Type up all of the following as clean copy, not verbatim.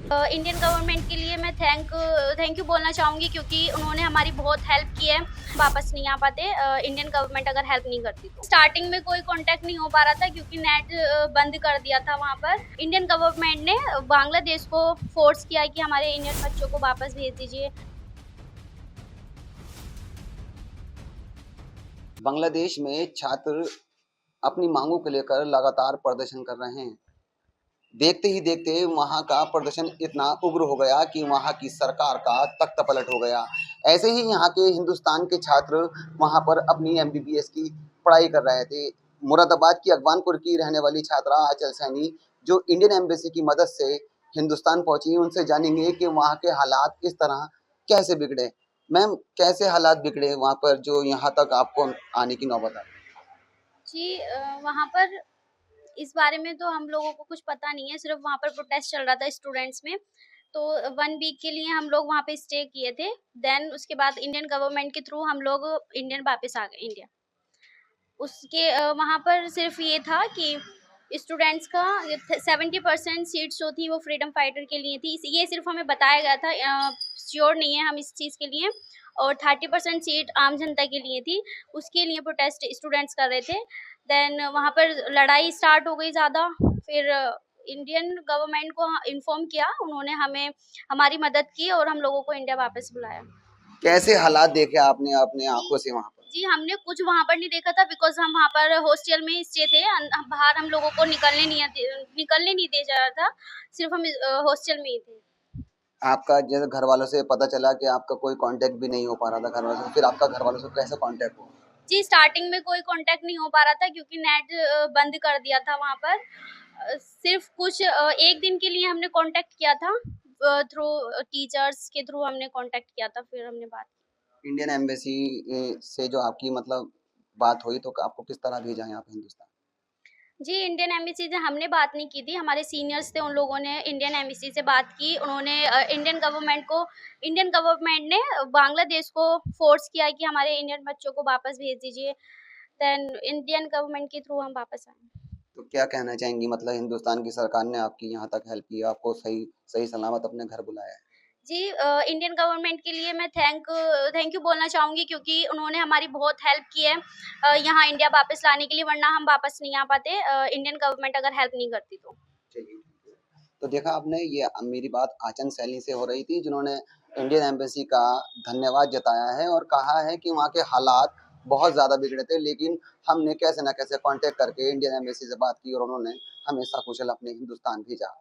Indian government के लिए मैं थैंक यू बोलना चाहूँगी, क्योंकि उन्होंने हमारी बहुत हेल्प की है। वापस नहीं आ पाते इंडियन गवर्नमेंट अगर हेल्प नहीं करती तो। स्टार्टिंग में कोई कांटेक्ट नहीं हो पा रहा था, क्योंकि नेट बंद कर दिया था वहाँ पर। इंडियन गवर्नमेंट ने बांग्लादेश को फोर्स किया कि हमारे इंडियन बच्चों को वापस भेज दीजिए। बांग्लादेश में छात्र अपनी मांगों को लेकर लगातार प्रदर्शन कर रहे हैं। देखते ही देखते वहाँ का प्रदर्शन इतना उग्र हो गया कि वहाँ की सरकार का तख्ता पलट हो गया। ऐसे ही यहाँ के हिंदुस्तान के छात्र वहाँ पर अपनी एमबीबीएस की पढ़ाई कर रहे थे। मुरादाबाद की अगवानपुर की रहने वाली छात्रा आंचल सैनी, जो इंडियन एम्बेसी की मदद से हिंदुस्तान पहुंची, उनसे जानेंगे कि वहाँ के हालात किस तरह कैसे बिगड़े। मैम, कैसे हालात बिगड़े वहाँ पर जो यहाँ तक आपको आने की नौबत आई? जी, वहाँ पर इस बारे में तो हम लोगों को कुछ पता नहीं है, सिर्फ वहाँ पर प्रोटेस्ट चल रहा था स्टूडेंट्स में। तो 1 वीक के लिए हम लोग वहाँ पे स्टे किए थे। देन उसके बाद इंडियन गवर्नमेंट के थ्रू हम लोग इंडियन वापस आ गए इंडिया। उसके वहाँ पर सिर्फ ये था कि स्टूडेंट्स का 70% सीट्स जो थी वो फ्रीडम फाइटर के लिए थी। ये सिर्फ हमें बताया गया था, श्योर नहीं है हम इस चीज़ के लिए। और 30% सीट आम जनता के लिए थी, उसके लिए प्रोटेस्ट स्टूडेंट्स कर रहे थे। देन वहाँ पर लड़ाई स्टार्ट हो गई ज़्यादा, फिर इंडियन गवर्नमेंट को इन्फॉर्म किया, उन्होंने हमें हमारी मदद की और हम लोगों को इंडिया वापस बुलाया। कैसे हालात देखे आपने अपने आंखों से वहाँ पर? जी, हमने कुछ वहाँ पर नहीं देखा था, बिकॉज़ हम वहाँ पर हॉस्टल में स्टे थे। बाहर हम लोगों को निकलने नहीं दिया जा रहा था, सिर्फ़ हम हॉस्टल में ही थे। आपका जैसे घर वालों से पता चला कि आपका कोई कांटेक्ट भी नहीं हो पा रहा था घर वालों से, फिर आपका घर वालों से कैसे कांटेक्ट हुआ? जी, स्टार्टिंग में कोई कॉन्टैक्ट नहीं हो पा रहा था, क्योंकि नेट बंद कर दिया था वहाँ पर। सिर्फ़ कुछ 1 दिन के लिए हमने कॉन्टैक्ट किया था, थ्रू टीचर्स के थ्रू हमने कॉन्टैक्ट किया था, फिर हमने बात की। इंडियन एम्बेसी से जो आपकी मतलब बात हुई, तो आपको किस तरह भेजा यहाँ पे हिंदुस्तान? जी, इंडियन एम्बेसी से हमने बात नहीं की थी, हमारे सीनियर्स थे, उन लोगों ने इंडियन एम्बेसी से बात की। उन्होंने इंडियन गवर्नमेंट ने बांग्लादेश को फ़ोर्स किया कि हमारे इंडियन बच्चों को वापस भेज दीजिए। देन इंडियन गवर्नमेंट के थ्रू हम वापस आए। तो क्या कहना चाहेंगी, मतलब हिंदुस्तान की सरकार ने आपकी यहाँ तक हेल्प की, आपको सही सही सलामत अपने घर बुलाया है? जी, इंडियन गवर्नमेंट के लिए मैं थैंक यू बोलना चाहूँगी, क्योंकि उन्होंने हमारी बहुत हेल्प की है यहाँ इंडिया वापस लाने के लिए, वरना हम वापस नहीं आ पाते इंडियन गवर्नमेंट अगर हेल्प नहीं करती तो। चलिए, तो देखा आपने, ये मेरी बात आचन सैनी से हो रही थी, जिन्होंने इंडियन एम्बेसी का धन्यवाद जताया है और कहा है कि वहाँ के हालात बहुत ज़्यादा बिगड़े थे, लेकिन हमने कैसे ना कैसे कांटेक्ट करके इंडियन एम्बेसी से बात की और उन्होंने हमें सकुशल अपने हिंदुस्तान भेजा।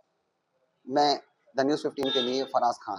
मैं द न्यूज़ 15 के लिए फराज खान।